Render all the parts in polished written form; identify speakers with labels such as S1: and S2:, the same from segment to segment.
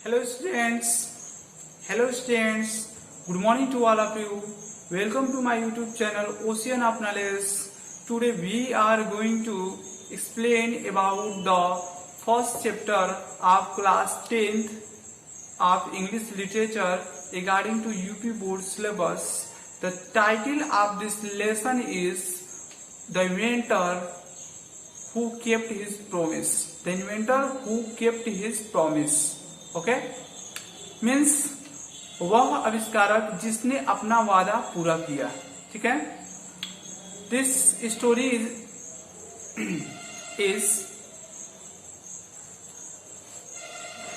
S1: Hello students, good morning to all of you. Welcome to my YouTube channel Ocean of Knowledge. Today we are going to explain about the first chapter of class 10th of English literature regarding to UP board syllabus. The title of this lesson is The Inventor Who Kept His Promise. The Inventor Who Kept His Promise. Okay means वह आविष्कारक जिसने अपना वादा पूरा किया. ठीक है. This story is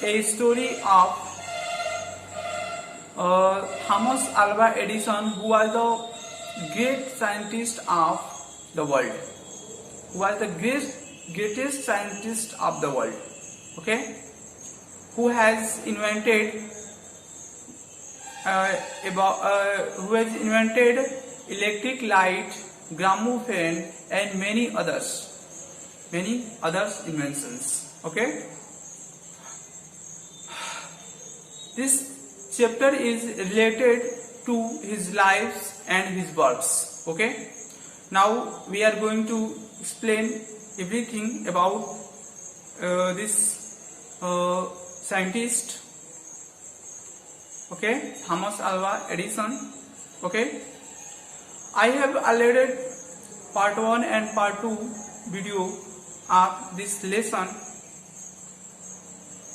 S1: a story of Thomas Alva Edison who was the great scientist of the world. Who was the greatest scientist of the world. Okay. Who has invented electric light, gramophone, and many others inventions. Okay. This chapter is related to his lives and his works. Okay. Now we are going to explain everything about this scientist. Okay, Thomas Alva Edison. Okay, I have already part 1 and part 2 video of this lesson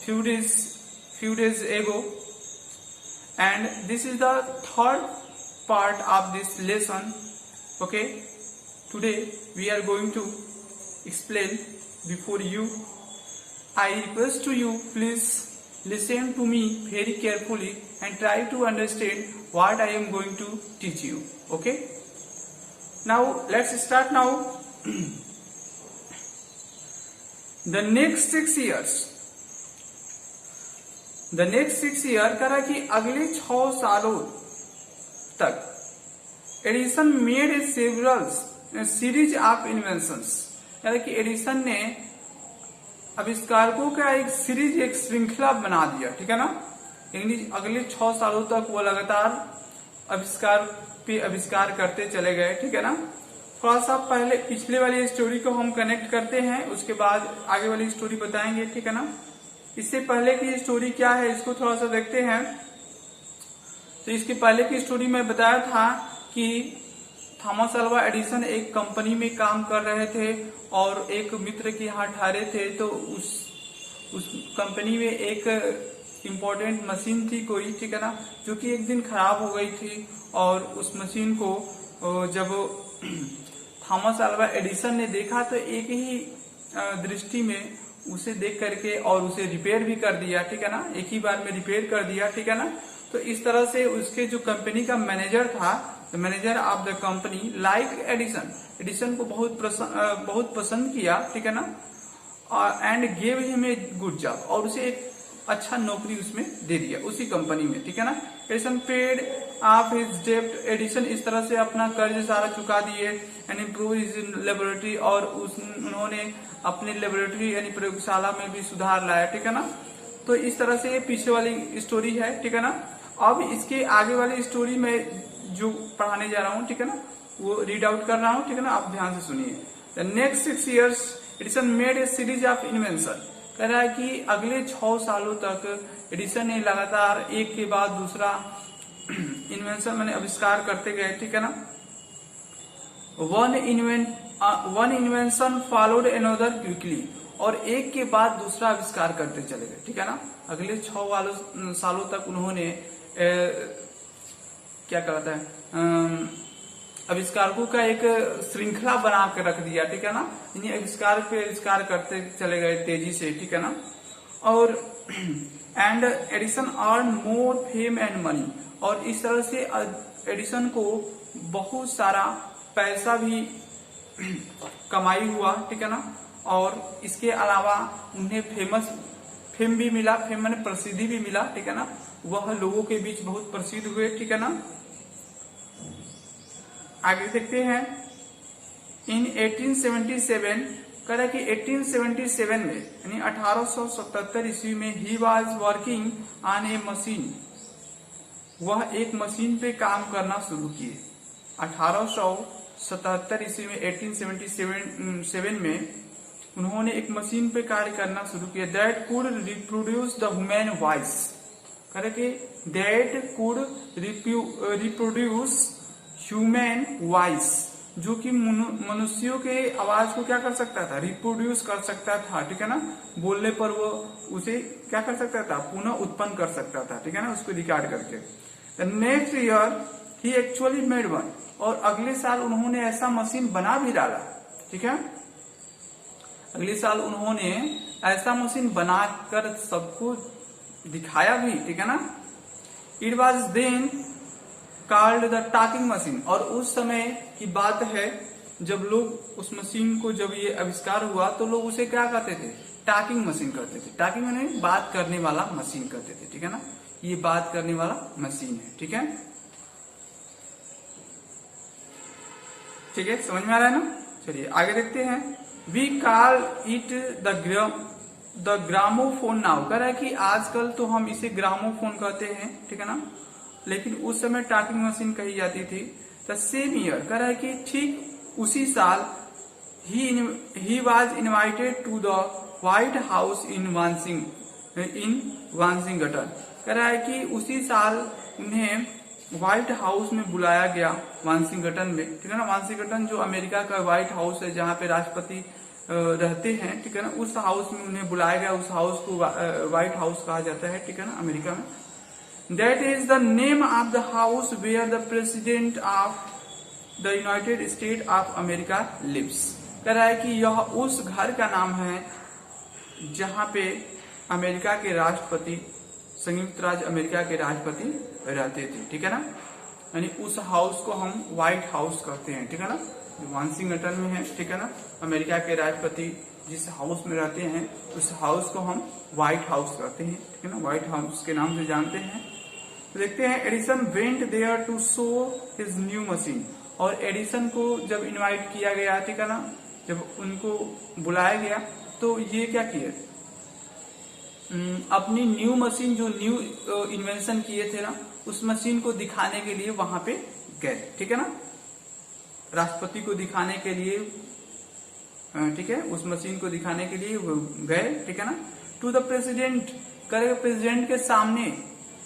S1: few days ago, and this is the third part of this lesson. Okay, today we are going to explain before you. I request to you, please listen to me very carefully and try to understand what I am going to teach you. Okay. Now let's start now. The next 6 years करा कि अगले 6 सालों तक Edison made a several series of inventions. यानी कि Edison ने आविष्कारकों का एक श्रृंखला बना दिया. ठीक है ना. अगले 6 सालों तक वो लगातार आविष्कार करते चले गए. ठीक है ना. थोड़ा सा पहले पिछले वाली स्टोरी को हम कनेक्ट करते हैं, उसके बाद आगे वाली स्टोरी बताएंगे. ठीक है ना. इससे पहले की स्टोरी क्या है इसको थोड़ा सा देखते हैं. तो इसके पहले की स्टोरी में बताया था कि थॉमस अल्वा एडिसन एक कंपनी में काम कर रहे थे और एक मित्र के यहाँ ठहरे थे. तो उस कंपनी में एक इम्पोर्टेंट मशीन थी कोई. ठीक है ना. जो कि एक दिन खराब हो गई थी और उस मशीन को जब थॉमस अल्वा एडिसन ने देखा तो एक ही दृष्टि में उसे देख करके और उसे रिपेयर भी कर दिया. ठीक है ना. एक ही बार में रिपेयर कर दिया. ठीक है ना. तो इस तरह से उसके जो कंपनी का मैनेजर था, the manager of the company like Edison को बहुत पसंद किया. ठीक है ना. And gave him a good job, और उसे एक अच्छा नौकरी उसमें दे दिया उसी कंपनी में. ठीक है ना. एडिसन पेड ऑफ हिज डेब्ट. एडिसन इस तरह से अपना कर्ज सारा चुका दिए. एंड इम्प्रूव हिज लेबोरेटरी, और उन्होंने अपने लेबोरेटरी यानी प्रयोगशाला में भी सुधार लाया. ठीक है ना. तो इस तरह से ये पीछे वाली स्टोरी है. ठीक है ना. अब इसके आगे वाली स्टोरी में जो पढ़ाने जा रहा हूँ, ठीक है ना, वो रीड आउट कर रहा हूँ. ठीक है ना. आप ध्यान से सुनिए. The next 6 years Edison made a series of invention. कह रहा है कि अगले 6 सालों तक एडिसन ने लगातार एक के बाद दूसरा इन्वेंशन माने आविष्कार करते गए. ठीक है ना. One invention followed another quickly, और एक के बाद दूसरा आविष्कार करते चले गए. ठीक है ना. अगले 6 सालों तक उन्होंने क्या कहता है आविष्कारकों का एक श्रृंखला बना कर रख दिया. ठीक है ना. इन्हें आविष्कार पे आविष्कार करते चले गए तेजी से. ठीक है ना. और and Edison earn more fame and money, और इस तरह से एडिसन को बहुत सारा पैसा भी कमाई हुआ. ठीक है ना. और इसके अलावा उन्हें फेम भी मिला. फेम माने प्रसिद्धि भी मिला. ठीक है ना. वह लोगों के बीच बहुत प्रसिद्ध हुए. ठीक है ना. आगे देखते हैं. In 1877, कह रहा है कि 1877 में यानी 1877 ईस्वी में he was working on A machine, वह एक मशीन पे काम करना शुरू किए। 1877 ईस्वी में 1877 में उन्होंने एक मशीन पे कार्य करना शुरू किया। That could reproduce the human voice, कह रहे कि that could reproduce human voice, जो कि मनुष्यों के आवाज को क्या कर सकता था, रिप्रोड्यूस कर सकता था, ठीक है ना। बोलने पर वो उसे क्या कर सकता था, पुनः उत्पन्न कर सकता था, ठीक है ना, उसको रिकॉर्ड करके। The next year he actually made one, और अगले साल उन्होंने ऐसा मशीन बना भी डाला, ठीक है। अगले साल उन्होंने ऐसा मशीन बनाकर सबको दिखाया भी, ठीक है ना। It was then called the talking machine, और उस समय की बात है जब लोग उस मशीन को, जब ये आविष्कार हुआ तो लोग उसे क्या कहते थे, टॉकिंग मशीन कहते थे। टॉकिंग माने बात करने वाला मशीन कहते थे, ठीक है ना। ये बात करने वाला मशीन है, ठीक है। ठीक है, समझ में आ रहा है ना। चलिए आगे देखते हैं। We call it the gramophone now, कह रहा है कि आजकल तो हम इसे ग्रामोफोन कहते हैं, ठीक है ना, लेकिन उस समय टॉकिंग मशीन कही जाती थी। द सेम ईयर, कह रहा है कि ठीक उसी साल ही was invited to the White House in Washington, कह रहा है कि उसी साल उन्हें व्हाइट हाउस में बुलाया गया, वाशिंगटन में, ठीक है ना। वाशिंगटन जो अमेरिका का व्हाइट हाउस है, जहाँ पे राष्ट्रपति रहते हैं, ठीक है ना, उस हाउस में उन्हें बुलाया गया। उस हाउस को व्हाइट हाउस कहा जाता है, ठीक है ना, अमेरिका में। That is the name of the house where the president of the United States of America lives, कह रहा है कि यह उस घर का नाम है जहां पे अमेरिका के राष्ट्रपति, संयुक्त राज्य अमेरिका के राष्ट्रपति रहते थे, ठीक है ना। यानी उस हाउस को हम व्हाइट हाउस कहते हैं, ठीक है ना, जो वाशिंगटन में है, ठीक है ना। अमेरिका के राष्ट्रपति जिस हाउस में रहते हैं उस हाउस को हम व्हाइट हाउस कहते हैं, ठीक है ना, व्हाइट हाउस के नाम से जानते हैं। तो देखते हैं, Edison went there to show his new machine, और एडिसन को जब इनवाइट किया गया, ठीक है ना, जब उनको बुलाया गया तो ये क्या किए, अपनी न्यू मशीन, जो न्यू इन्वेंशन किए थे ना, उस मशीन को दिखाने के लिए वहां पे गए, ठीक है ना, राष्ट्रपति को दिखाने के लिए, ठीक है, उस मशीन को दिखाने के लिए गए, ठीक है ना। टू द प्रेसिडेंट, करेगा प्रेसिडेंट के सामने,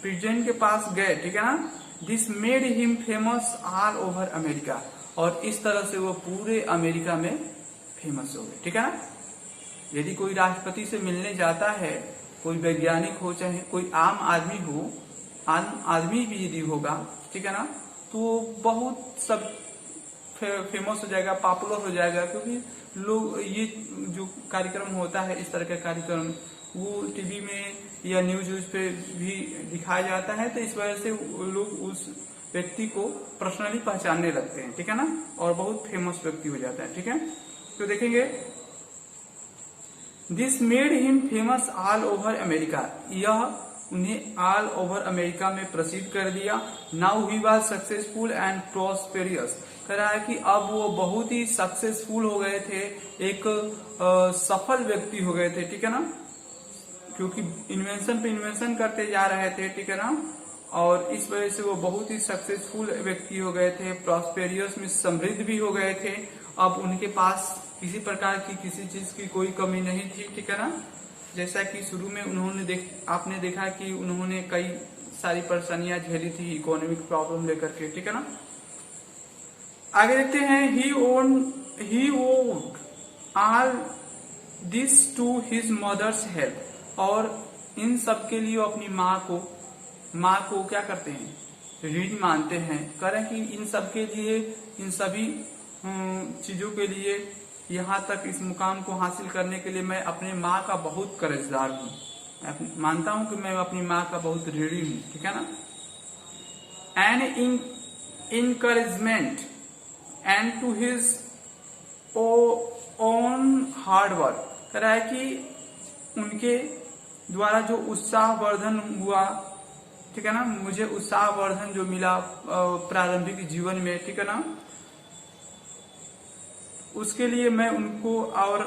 S1: प्रेसिडेंट के पास गए, ठीक है ना। This made him famous all over America, और इस तरह से वो पूरे अमेरिका में फेमस हो गए, ठीक है ना। यदि कोई राष्ट्रपति से मिलने जाता है, कोई वैज्ञानिक हो चाहे कोई आम आदमी हो, आम आदमी भी यदि होगा, ठीक है ना, तो बहुत सब फेमस हो जाएगा, पॉपुलर हो जाएगा, क्योंकि लोग ये जो कार्यक्रम होता है, इस तरह का कार्यक्रम वो टीवी में या न्यूज पे भी दिखाया जाता है, तो इस वजह से लोग उस व्यक्ति को पर्सनली पहचानने लगते हैं, ठीक है ना, और बहुत फेमस व्यक्ति हो जाता है, ठीक है। तो देखेंगे, this made him famous all over America, यह उन्हें ऑल ओवर अमेरिका में प्रसिद्ध कर दिया। Now he was successful and prosperous, कह रहा है कि अब वो बहुत ही सक्सेसफुल हो गए थे, एक सफल व्यक्ति हो गए थे, ठीक है ना, क्योंकि इन्वेंशन पे इन्वेंशन करते जा रहे थे, ठीक है ना, और इस वजह से वो बहुत ही सक्सेसफुल व्यक्ति हो गए थे, प्रॉस्पेरियस में समृद्ध भी हो गए थे। अब उनके पास किसी प्रकार की किसी चीज की कोई कमी नहीं थी, ठीक है ना। जैसा कि शुरू में उन्होंने आपने देखा कि उन्होंने कई सारी परेशानियां झेली थी इकोनॉमिक प्रॉब्लम लेकर के, ठीक है ना। आगे देखते हैं, he owed all this to his mother's help, और इन सब के लिए वो अपनी माँ को क्या करते हैं, ऋणी मानते हैं। करें कि इन सब के लिए, इन सभी चीजों के लिए, यहाँ तक इस मुकाम को हासिल करने के लिए मैं अपने माँ का बहुत कर्जदार हूँ, मानता हूँ कि मैं अपनी माँ का बहुत ऋणी हूँ, ठीक है ना। And encouragement and to his own hard work, कह रहा है कि उनके द्वारा जो उत्साहवर्धन हुआ, ठीक है ना, मुझे उत्साहवर्धन जो मिला प्रारंभिक जीवन में, ठीक है ना, उसके लिए मैं उनको और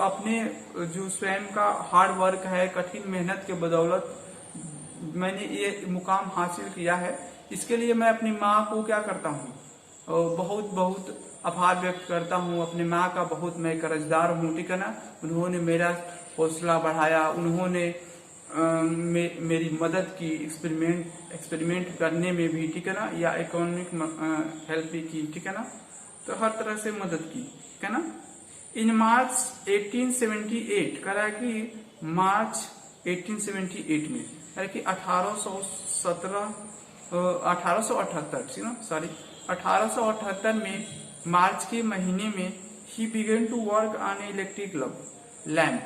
S1: अपने जो स्वयं का हार्ड वर्क है, कठिन मेहनत के बदौलत मैंने ये मुकाम हासिल किया है। इसके लिए मैं अपनी माँ को क्या करता हूँ, बहुत बहुत आभार व्यक्त करता हूँ। अपनी माँ का बहुत मैं कर्जदार हूँ, ठीक है ना। उन्होंने मेरा हौसला बढ़ाया, उन्होंने मेरी मदद की एक्सपेरिमेंट करने में भी, ठीक है ना, या इकोनॉमिक हेल्प भी की, ठीक है ना। तो हर तरह से मदद की, ठीक है ना। इन मार्च 1878 कह रहा है कि मार्च 1878 में कह रहा है कि 1878 में मार्च के महीने में ही began to work on electric lamp.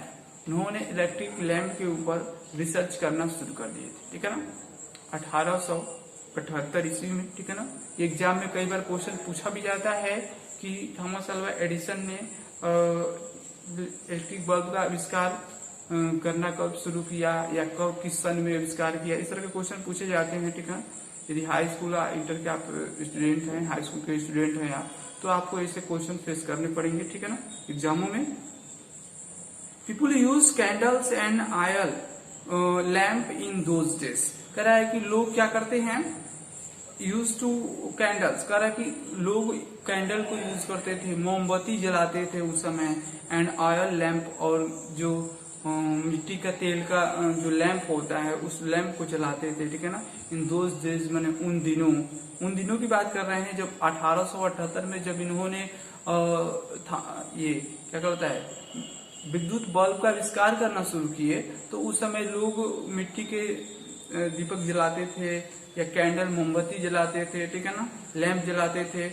S1: उन्होंने इलेक्ट्रिक लैम्प के ऊपर रिसर्च करना शुरू कर दिए थे, ठीक है ना, 1878 ईस्वी में, ठीक है ना। एग्जाम में कई बार क्वेश्चन पूछा भी जाता है कि थॉमस अल्वा एडिसन ने इलेक्ट्रिक बल्ब का आविष्कार करना कब शुरू किया या कब किस सन में आविष्कार किया, इस तरह के क्वेश्चन पूछे जाते हैं, ठीक है। यदि हाई स्कूल या इंटर के आप स्टूडेंट हैं, हाई स्कूल के स्टूडेंट हैं आप, तो आपको ऐसे क्वेश्चन फेस करने पड़ेंगे, ठीक है ना, एग्जामों में। People use candles and oil lamp in those days. कह रहा है कि लोग क्या करते हैं, यूज टू कैंडल्स, कह रहा है कि लोग कैंडल को यूज करते थे, मोमबत्ती जलाते थे उस समय, एंड ऑयल लैम्प, और जो मिट्टी का तेल का जो लैंप होता है उस लैंप को जलाते थे, ठीक है ना। इन दोज डेज मैंने उन दिनों की बात कर रहे हैं जब 1878 में जब इन्होंने ये क्या कहता है विद्युत बल्ब का आविष्कार करना शुरू किए, तो उस समय लोग मिट्टी के दीपक जलाते थे या कैंडल मोमबत्ती जलाते थे, ठीक है ना, लैंप जलाते थे।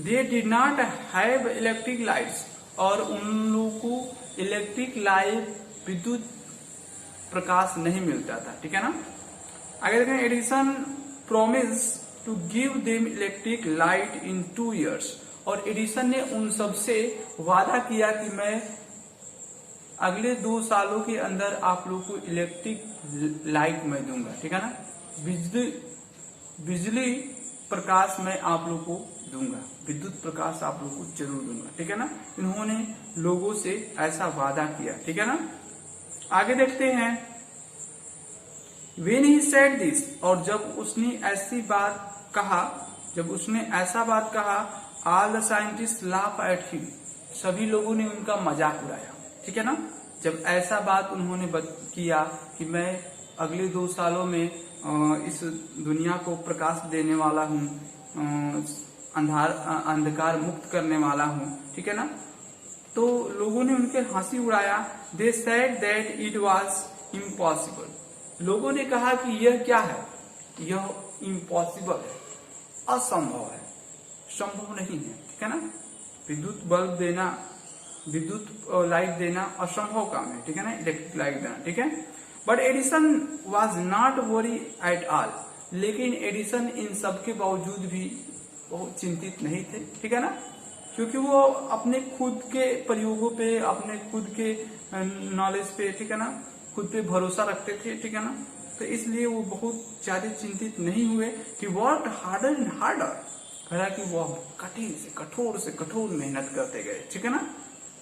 S1: They did not have electric lights, और उन लोगों को इलेक्ट्रिक लाइट विद्युत प्रकाश नहीं मिलता था, ठीक है ना। आगे देखें, Edison promise to give them electric light in 2 years, और एडिसन ने उन सबसे वादा किया कि मैं अगले 2 सालों के अंदर आप लोग को इलेक्ट्रिक लाइट मैं दूंगा, ठीक है ना, बिजली प्रकाश मैं आप लोग को दूंगा, विद्युत प्रकाश आप लोग को जरूर दूंगा, ठीक है ना। इन्होंने लोगों से ऐसा वादा किया, ठीक है ना। आगे देखते हैं, When he said this, और जब उसने ऐसी बात कहा, जब उसने ऐसा बात कहा, all the scientists laugh at him, सभी लोगों ने उनका मजाक उड़ाया, ठीक है ना। जब ऐसा बात उन्होंने किया कि मैं अगले 2 सालों में इस दुनिया को प्रकाश देने वाला हूँ, अंधकार मुक्त करने वाला हूँ, ठीक है ना, तो लोगों ने उनके हंसी उड़ाया। They said that it was impossible, लोगों ने कहा कि यह क्या है, यह इम्पॉसिबल है, असंभव है, संभव नहीं है, ठीक है ना। विद्युत बल्ब देना, विद्युत लाइट देना असंभव काम है, ठीक है ना, इलेक्ट्रिक लाइट देना, ठीक है। But Edison was not worry at all, लेकिन एडिसन इन सब के बावजूद भी बहुत चिंतित नहीं थे, ठीक है ना, क्योंकि वो अपने खुद के प्रयोगों पे, अपने खुद के नॉलेज पे, ठीक है ना, खुद पे भरोसा रखते थे, ठीक है ना। तो इसलिए वो बहुत ज्यादा चिंतित नहीं हुए कि वर्क हार्डर एंड हार्डर, कहा कि वो कठिन से कठोर मेहनत करते गए, ठीक है ना,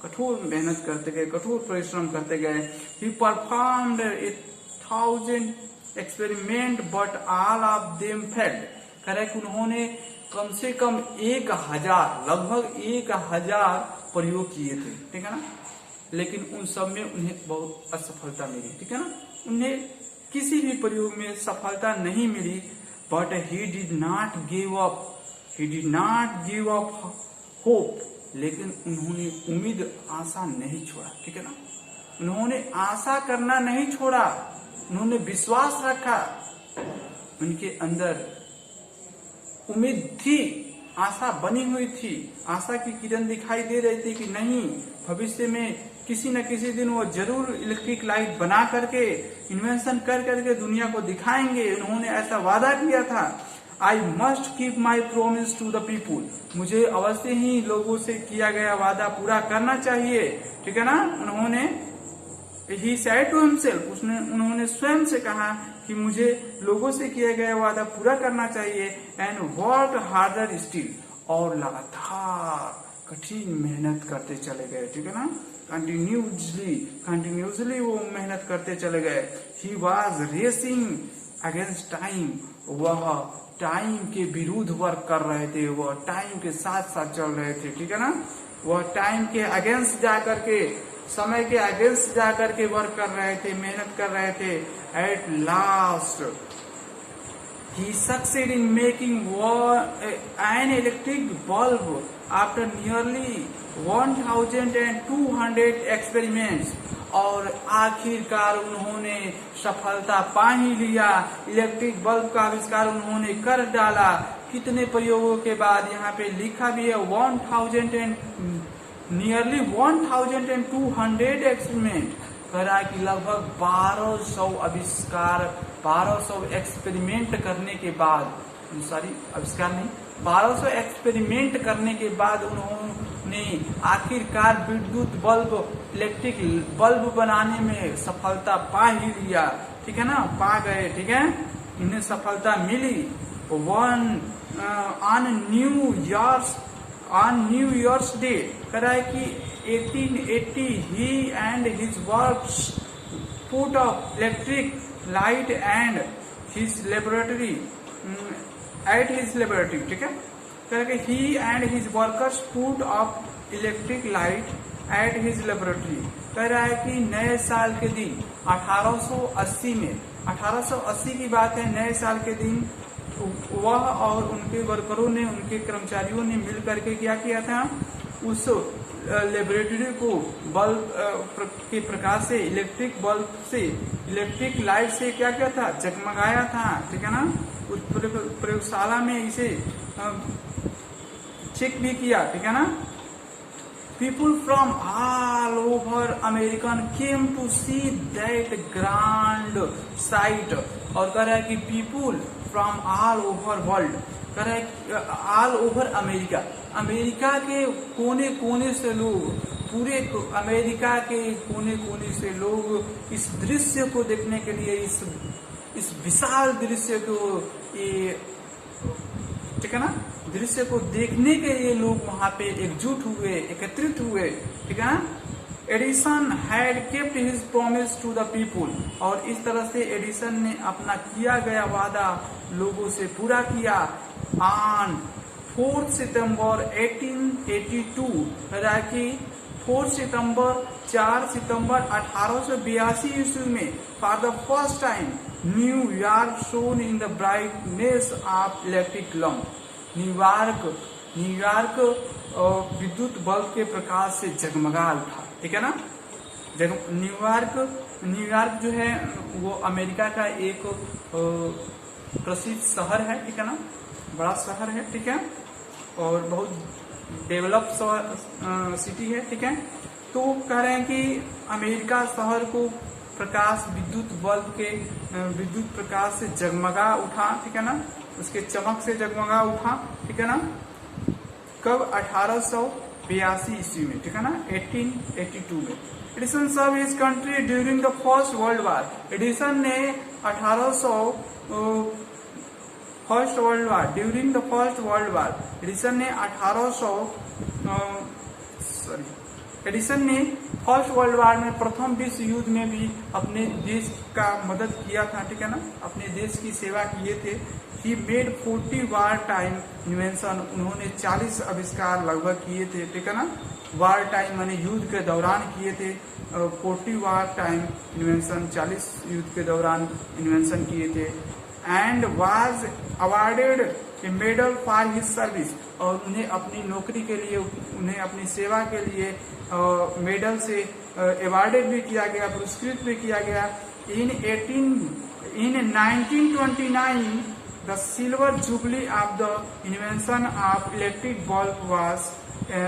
S1: कठोर मेहनत करते गए, कठोर परिश्रम करते गए। ही performed 1000 experiment but all of them failed, कह रहे कि उन्होंने कम से कम 1000, लगभग 1000 प्रयोग किए थे, ठीक है ना, लेकिन उन सब में उन्हें बहुत असफलता मिली, ठीक है ना, उन्हें किसी भी प्रयोग में सफलता नहीं मिली। But he did not give up hope, लेकिन उन्होंने उम्मीद, आशा नहीं छोड़ा, ठीक है ना, उन्होंने आशा करना नहीं छोड़ा, उन्होंने विश्वास रखा, उनके अंदर उम्मीद थी, आशा बनी हुई थी, आशा की किरण दिखाई दे रही थी कि नहीं, भविष्य में किसी न किसी दिन वो जरूर इलेक्ट्रिक लाइट बना करके, इन्वेंशन कर करके दुनिया को दिखाएंगे। उन्होंने ऐसा वादा किया था, I must keep my promise to the people, मुझे अवश्य ही लोगों से किया गया वादा पूरा करना चाहिए, ठीक है ना। उन्होंने ही सेड टू हिमसेल्फ, उन्होंने स्वयं से कहा कि मुझे लोगों से किया गया वादा पूरा करना चाहिए। एंड वर्क हार्डर स्टिल, और लगातार कठिन मेहनत करते चले गए, ठीक है ना। कंटिन्यूसली वो मेहनत करते चले गए। He was racing against time, वह टाइम के विरुद्ध वर्क कर रहे थे, वह टाइम के साथ साथ चल रहे थे, ठीक है ना। वह टाइम के अगेंस्ट जाकर के, समय के अगेंस्ट जाकर के वर्क कर रहे थे, मेहनत कर रहे थे। At last he succeeded in making an electric bulb after nearly 1200 experiments, और आखिरकार उन्होंने सफलता पा ही लिया। इलेक्ट्रिक बल्ब का आविष्कार उन्होंने कर डाला। कितने प्रयोगों के बाद, यहाँ पे लिखा भी है नियरली 1200 एक्सपेरिमेंट करा कि लगभग 1200 आविष्कार, 1200 एक्सपेरिमेंट करने के बाद, सॉरी आविष्कार नहीं, 1200 एक्सपेरिमेंट करने के बाद उन्होंने आखिरकार विद्युत बल्ब, इलेक्ट्रिक बल्ब बनाने में सफलता पा ही लिया, ठीक है ना, पा गए, ठीक है, इन्हें सफलता मिली। ऑन न्यू ईयर्स डे कह रहा है कि 1880 he and his works put up electric light and his laboratory at his laboratory, ठीक है, कह रहा है कि he and his workers put up electric light at his laboratory। कह रहा है कि नए साल के दिन 1880 में, 1880 की बात है, नए साल के दिन वह और उनके वर्करों ने, उनके कर्मचारियों ने मिल करके क्या किया था, उस लेबोरेटरी को बल्ब के प्रकाश से, इलेक्ट्रिक बल्ब से, इलेक्ट्रिक लाइट से क्या किया था, जगमगाया था, ठीक है ना। उस प्रयोगशाला में इसे चेक भी किया, ठीक है ना। People from all over American came to see that grand sight, और कह रहा है कि people from all over world, कह रहा है all over अमेरिका, अमेरिका के कोने कोने से लोग, पूरे अमेरिका के कोने कोने से लोग इस दृश्य को देखने के लिए, इस विशाल दृश्य को, ये ठीक है ना, दृश्य को देखने के लिए लोग वहां पे एकजुट हुए, एकत्रित हुए, ठीक है ना। Edison had kept his promise to the people, और इस तरह से एडिसन ने अपना किया गया वादा लोगों से पूरा किया। ऑन 4 सितंबर 1882, कि 4 सितंबर 1882 ईस्वी में for the first time New York shown in the brightness of electric lamp, New York विद्युत बल्ब के प्रकाश से जगमगा उठा, ठीक है ना। न्यूयॉर्क जो है वो अमेरिका का एक प्रसिद्ध शहर है, ठीक है ना, बड़ा शहर है, ठीक है, और बहुत डेवलप सिटी है, ठीक है। तो कह रहे हैं कि अमेरिका शहर को प्रकाश, विद्युत बल्ब के विद्युत प्रकाश से जगमगा उठा, ठीक है ना, उसके चमक से जगमगा उठा, ठीक है ना। कब? 1882 ईस्वी में, ठीक है ना, 1882 में। Edison serve his country during the first world war, Edison ने 1800 first world war, during the first world war, Edison ने एडिसन ने फर्स्ट वर्ल्ड वॉर में, प्रथम विश्व युद्ध में भी अपने देश का मदद किया था, ठीक है ना, अपने देश की सेवा किए थे। He made 40 war time invention, उन्होंने 40 आविष्कार लगभग किए थे, ठीक है ना। वार टाइम माने युद्ध के दौरान किए थे, 40 वार टाइम इन्वेंशन, 40 युद्ध के दौरान इन्वेंशन किए थे। And was awarded A medal for his service, और उन्हें अपनी नौकरी के लिए, उन्हें अपनी सेवा के लिए मेडल से अवार्डेड भी किया गया, पुरस्कृत भी किया गया। इन 1929 the silver jubilee of the invention of electric bulb was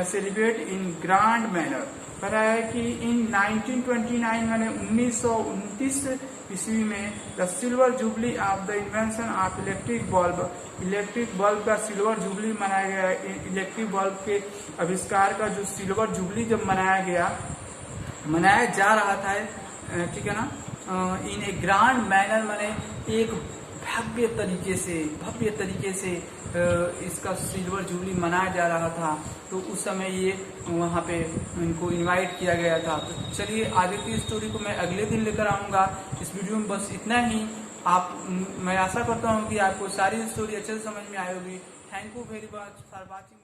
S1: celebrate in grand manner. कह रहा है कि इन 1929 मैंने 1929 ईस्वी में the silver jubilee of the invention of electric bulb का सिल्वर जुबली मनाया गया। इलेक्ट्रिक बल्ब के आविष्कार का जो सिल्वर जुबली जब मनाया जा रहा था, ठीक है ना, इन ए ग्रैंड मैनर, माने एक भव्य तरीके से इसका सिल्वर जुबली मनाया जा रहा था। तो उस समय ये वहाँ पे इनको इनवाइट किया गया था। तो चलिए आगे की स्टोरी को मैं अगले दिन लेकर आऊँगा। इस वीडियो में बस इतना ही। मैं आशा करता हूँ कि आपको सारी स्टोरी अच्छे से समझ में आई होगी। Thank you very much for watching.